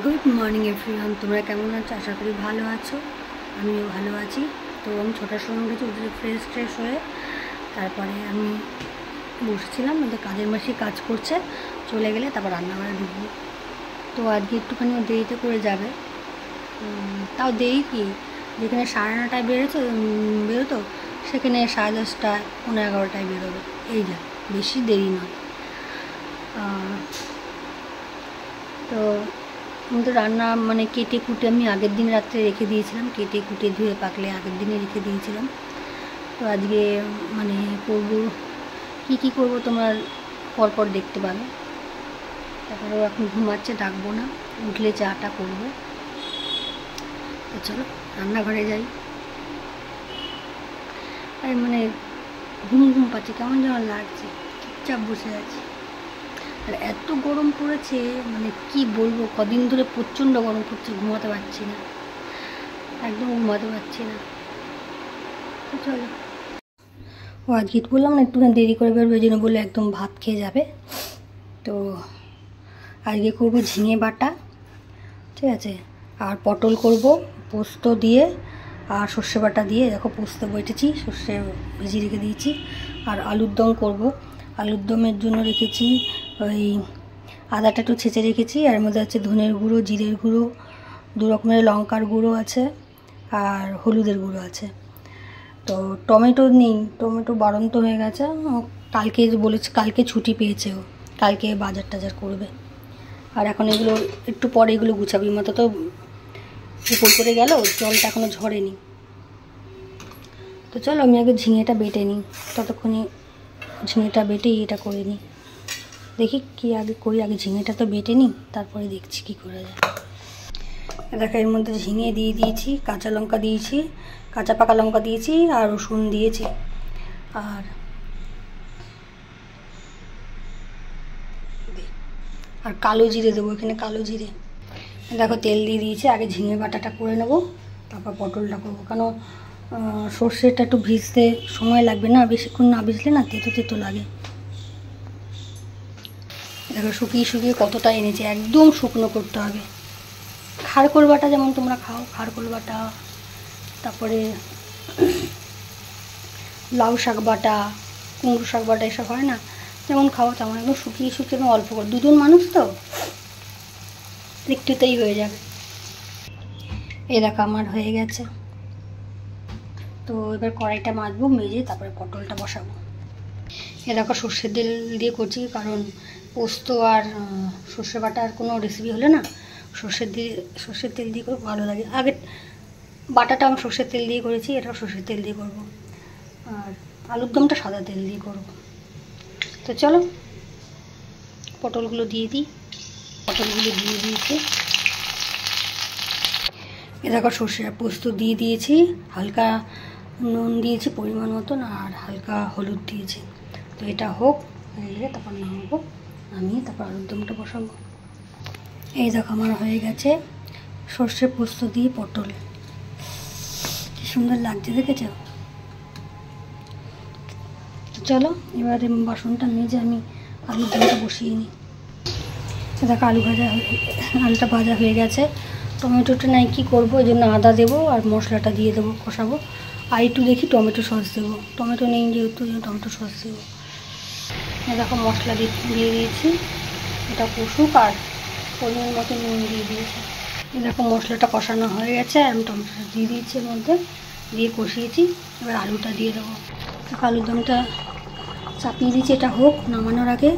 Good morning everyone, তোমরা কেমন আছো? আশা করি ভালো আছো। আমিও ভালো আছি। তো আমি 6টার সময় গেছি, উঠে ফ্রেশ হয়ে তারপরে আমি বসেছিলাম। ওদের কাজের মাসি কাজ করছে, চলে গেলে তারপর রান্নাঘরে ঢুকবো। তো আজকে একটুখানি দেরিতে করে যাবে, তাও দেরি কি, যেখানে 9:30টায় বেরোতো সেখানে 10:30, 11টায় বেরোবে। এই যা, বেশি দেরি নয়। তো আমি তো রান্না কেটে কুটে আমি আগের দিন রাত্রে রেখে দিয়েছিলাম, কেটে কুটে ধুয়ে পাকলে আগের দিনে রেখে দিয়েছিলাম। তো আজকে করবো কী করবো তোমরা পরপর দেখতে পাবে। তারপরে এখন ঘুমাচ্ছে, ডাকবো না, উঠলে চাটা করবো। তো চলো রান্নাঘরে যাই। আর ঘুম পাচ্ছে, কেমন যেন লাগছে, চুপচাপ বসে আছি। আর এত গরম পড়েছে, কি বলবো, কদিন ধরে প্রচণ্ড গরম পড়ছে, ঘুমাতে পারছি না, একদম ঘুমাতে পারছি না। তো চলো, ও আজকে বললাম না একটুখানি দেরি করে বেরোবে, ওই জন্য বললে একদম ভাত খেয়ে যাবে। তো আজকে করবো ঝিঙে বাটা, ঠিক আছে, আর পটল করব পোস্ত দিয়ে আর সর্ষে বাটা দিয়ে। দেখো পোস্ত বেটেছি, সর্ষে ভেজে রেখে দিয়েছি। আর আলুর দম করব। আলুর দমের জন্য রেখেছি ওই আদাটা একটু ছেঁচে রেখেছি, আর এর মধ্যে আছে ধনের গুঁড়ো, জিরের গুঁড়ো, 2 রকমের লঙ্কার গুঁড়ো আছে, আর হলুদের গুঁড়ো আছে। তো টমেটো নেই, টমেটো বাড়ন্ত হয়ে গেছে। কালকে বলেছে, কালকে ছুটি পেয়েছে ও, কালকে বাজার টাজার করবে। আর এখন এগুলো একটু পরে এগুলো গুছাবি, মতো তো উপর করে গেল, জলটা এখনও ঝরেনি। তো চলো আমি আগে ঝিঙেটা বেটে নিই, ততক্ষণে ঝিঙেটা বেটেই এটা করে নিই। দেখি কি আগে করি, আগে ঝিঙেটা তো বেটে নিই, তারপরে দেখছি কি করা যায়। দেখো এর মধ্যে ঝিঙে দিয়ে দিয়েছি, কাঁচা লঙ্কা দিয়েছি, কাঁচা পাকা লঙ্কা দিয়েছি, আর রসুন দিয়েছি, আর কালো জিরে দেবো, এখানে কালো জিরে। দেখো তেল দিয়ে দিয়েছি, আগে ঝিঙে বাটাটা করে নেবো, তারপর পটলটা করবো। কেন সর্ষেটা একটু ভিজতে সময় লাগবে না, বেশিক্ষণ না ভিজলে না তেতো তেতো লাগে। দেখো শুকিয়ে কতটা এনেছে, একদম শুকনো করতে হবে। খারকোল বাটা যেমন তোমরা খাও, খারকোল বাটা, তারপরে লাউ শাক বাটা, কুমড়ো শাক বাটা, এসব হয় না, যেমন খাও তেমন একদম শুকিয়ে একদম অল্প করে, 2 জন মানুষ তো একটুতেই হয়ে যাবে। এই দেখো আমার হয়ে গেছে। তো এবার কড়াইটা মাজবো, মেজে তারপরে পটলটা বসাবো। এ দেখো সর্ষের তেল দিয়ে করছি, কারণ পোস্ত আর সর্ষে বাটা আর কোনো রেসিপি হলে না সর্ষের তেল দিয়ে করে ভালো লাগে। আগে বাটাটা আমি সর্ষের তেল দিয়ে করেছি, এটাও সর্ষের তেল দিয়ে করবো, আর আলুর দমটা সাদা তেল দিয়ে করব। তো চলো পটলগুলো দিয়ে দিই। পটলগুলো দিয়ে দিয়েছি। এ দেখো সর্ষে আর পোস্ত দিয়ে দিয়েছি, হালকা নুন দিয়েছি পরিমাণ মতন, আর হালকা হলুদ দিয়েছি। তো এটা হোক, হয়ে গেলে তারপর নামাবো, নামিয়ে তারপর আলুর দমটা বসাবো। এই দেখো আমার হয়ে গেছে সর্ষে পোস্ত দিয়ে পটল, কি সুন্দর লাগছে দেখেছ। চলো এবারে বাসনটা মেজে আমি আলুর দমটা বসিয়ে নিই। দেখো আলুটা ভাজা হয়ে গেছে। টমেটোটা নাই কি করবো, ওই জন্য আদা দেবো আর মশলাটা দিয়ে দেবো, কষাবো। আর একটু দেখি টমেটো সস দেবো, টমেটো নেই যেহেতু টমেটো সস দেবো। দেখো মশলা দিয়ে দিয়েছি, এটা কষুক, আর পরিমাণ মতো নুন দিয়ে দিয়েছি। দেখো মশলাটা কষানো হয়ে গেছে, আমি টমেটোটা দিয়ে দিয়েছি, এর মধ্যে দিয়ে কষিয়েছি। এবার আলুটা দিয়ে দেবো। দেখো আলুর দমটা চাপিয়ে দিয়েছি, এটা হোক, নামানোর আগে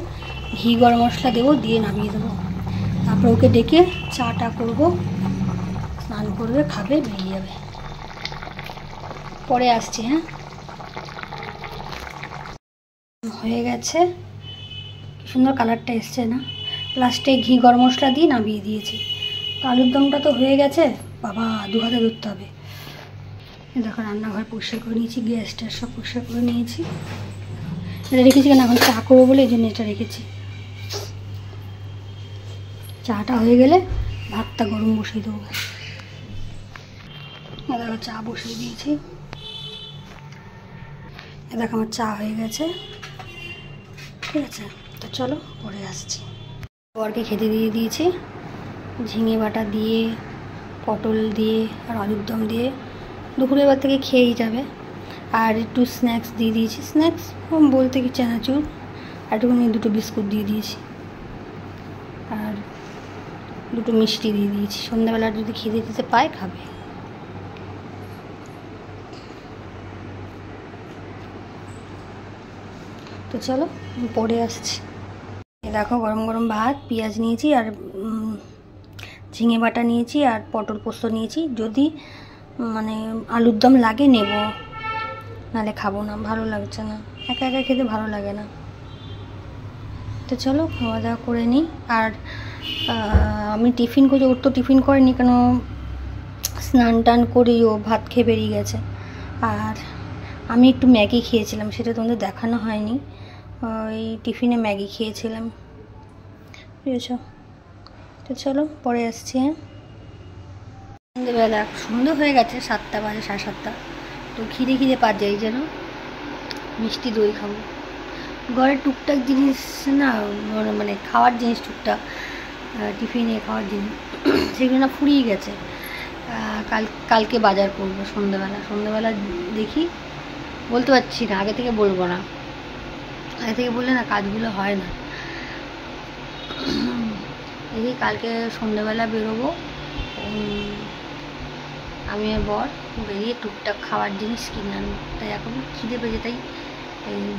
ঘি গরম মশলা দেবো, দিয়ে নামিয়ে দেবো। তারপর ওকে ডেকে চাটা করবো, স্নান করবে, খাবে, বেরিয়ে যাবে। পরে আসছি। হ্যাঁ, হয়ে গেছে, কি সুন্দর কালারটা এসছে না। লাস্টে ঘি গরম মশলা দিয়ে নামিয়ে দিয়েছি। তো আলুর দমটা তো হয়ে গেছে, বাবা 2 হাতে ধরতে হবে। দেখো রান্নাঘর পরিষ্কার করে নিয়েছি, গ্যাসটা সব পরিষ্কার করে নিয়েছি। এটা রেখেছি কেন, এখন চা করবো বলে এই জন্য এটা রেখেছি। চাটা হয়ে গেলে ভাতটা গরম বসিয়ে দেবো। দেখো চা বসিয়ে দিয়েছি। দেখো আমার চা হয়ে গেছে, ঠিক আছে। তো চলো পরে আসছি। বরকে খেতে দিয়ে দিয়েছি, ঝিঙে বাটা দিয়ে, পটল দিয়ে আর আলুর দম দিয়ে দুপুরের বার থেকে খেয়েই যাবে। আর একটু স্ন্যাক্স দিয়ে দিয়েছি, স্ন্যাক্স বলতে কি চানাচুর, আর একটুখানি 2টো বিস্কুট দিয়ে দিয়েছি, আর 2টো মিষ্টি দিয়ে দিয়েছি। সন্ধ্যাবেলা যদি খিদে দিতে পায় খাবে। তো চলো পরে আসছি। দেখো গরম গরম ভাত, পেঁয়াজ নিয়েছি আর ঝিঙে বাটা নিয়েছি আর পটল পোস্ত নিয়েছি। যদি মানে আলুর দম লাগে নেব, নাহলে খাবো না, ভালো লাগছে না, একা একা খেতে ভালো লাগে না। তো চলো খাওয়া দাওয়া করে নিই। আর আমি টিফিন করছি, ওর তো টিফিন করেনি, কেন স্নান টান করেই ও ভাত খেয়ে বেরিয়ে গেছে। আর আমি একটু ম্যাগি খেয়েছিলাম, সেটা তোমাদের দেখানো হয়নি। ওই টিফিনে ম্যাগি খেয়েছিলাম, বুঝেছো। তো চলো পরে আসছি। হ্যাঁ, সন্ধ্যেবেলা সন্ধ্যে হয়ে গেছে, 7টা বাজে, 7:30। তো খিদে পাচ্ছে, এই যেন মিষ্টি দই খাবো। ঘরে টুকটাক জিনিস না, মানে খাওয়ার জিনিস টুকটাক টিফিনে খাওয়ার জিনিস সেগুলো না ফুরিয়ে গেছে। কালকে বাজার করবো সন্ধ্যেবেলা দেখি, বলতে পারছি না, আগে থেকে বলবো না, আগে থেকে বললে না কাজগুলো হয় না। দেখি কালকে সন্ধ্যেবেলা বেরোবো আমি আর বর, বেরিয়ে টুকটাক খাওয়ার জিনিস কিনে আনবো। তাই এখন খিদে পেয়েছে, তাই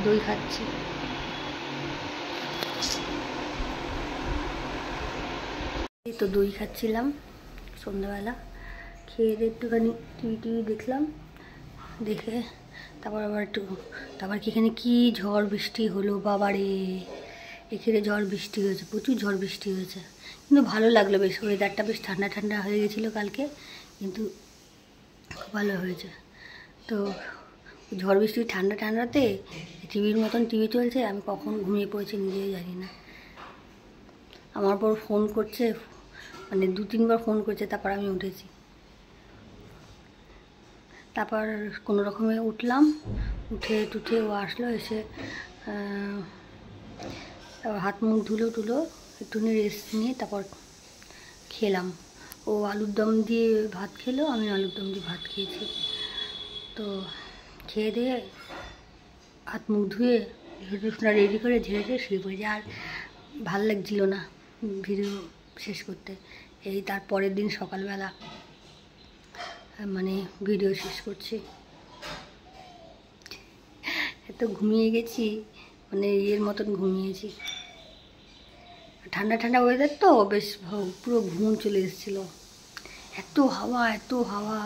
দই খাচ্ছি। এই তো দই খাচ্ছিলাম সন্ধ্যাবেলা, খেয়ে একটুখানি টিভি দেখলাম, দেখে তারপর কি এখানে কি ঝড় বৃষ্টি হলো বাবারে। এখানে ঝড় বৃষ্টি হয়েছে, প্রচুর ঝড় বৃষ্টি হয়েছে, কিন্তু ভালো লাগলো বেশ। ওয়েদারটা বেশ ঠান্ডা ঠান্ডা হয়ে গেছিলো কালকে, কিন্তু খুব ভালো হয়েছে। তো ঝড় বৃষ্টি ঠান্ডাতে টিভির মতন টিভি চলছে, আমি কখন ঘুমিয়ে পড়েছি নিজেই জানি না। আমার পর ফোন করছে, মানে 2-3 বার ফোন করছে, তারপর আমি উঠেছি। তারপর কোনো রকমে উঠলাম, উঠে ও আসলো, এসে হাত মুখ ধুলো একটুখানি রেস্ট নিয়ে তারপর খেলাম। ও আলুর দম দিয়ে ভাত খেলো, আমি আলুর দম দিয়ে ভাত খেয়েছি। তো খেয়ে দিয়ে হাত মুখ ধুয়ে রেডি করে ঝেড়ে শুয়ে পড়েছি। আর ভাল লাগছিল না ভিডিও শেষ করতে। এই তার পরের দিন সকালবেলা মানে ভিডিও শেষ করছি। এত ঘুমিয়ে গেছি, মানে এর মতন ঘুমিয়েছি। ঠান্ডা ওয়েদার তো বেশ পুরো ঘুম চলে এসেছিলো, এত হাওয়া।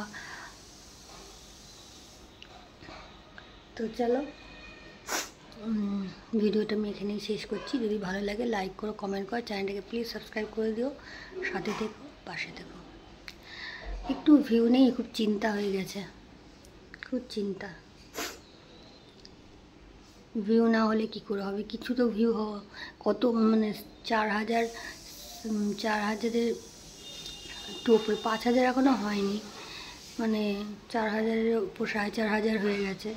তো চলো ভিডিওটা আমি এখানেই শেষ করছি। যদি ভালো লাগে লাইক করো, কমেন্ট করো, চ্যানেলটাকে প্লিজ সাবস্ক্রাইব করে দিও, সাথে থেকো, পাশে থেকো। একটু ভিউ নেই, খুব চিন্তা হয়ে গেছে, খুব চিন্তা। ভিউ না হলে কি করে হবে, কিছু তো ভিউ কত, মানে 4,000 একটু উপরে, 5,000 এখনও হয়নি, মানে 4,000-এর উপর, 4,500 হয়ে গেছে।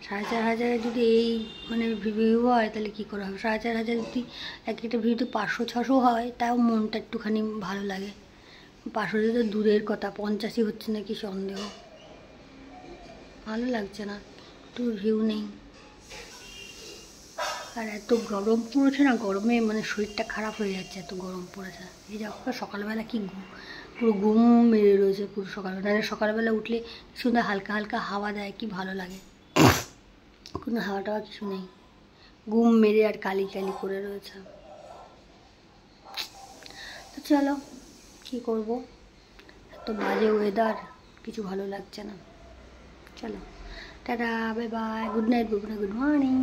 4,500 যদি এই মানে ভিউ হয় তাহলে কী করে হবে। 4,500 যদি একটা ভিউতে 500-600 হয়, তাও মনটা একটুখানি ভালো লাগে। 500 যদি দূরের কথা, 50ই হচ্ছে নাকি সন্দেহ, ভালো লাগছে না, একটু ভিউ নেই। আর এত গরম পড়েছে না, গরমে মানে শরীরটা খারাপ হয়ে যাচ্ছে, এত গরম পড়েছে। এই দেখো সকালবেলা কি পুরো ঘুম মেরে রয়েছে পুরো সকালবেলা। সকালবেলা উঠলে সুন্দর হালকা হাওয়া দেয়, কি ভালো লাগে। কোনো হাওয়া টাওয়া কিছু নেই, ঘুম মেরে আর কালি করে রয়েছে। তো চলো কি করব, এত বাজে ওয়েদার, কিছু ভালো লাগছে না। চলো tata, bye bye, good night, good morning.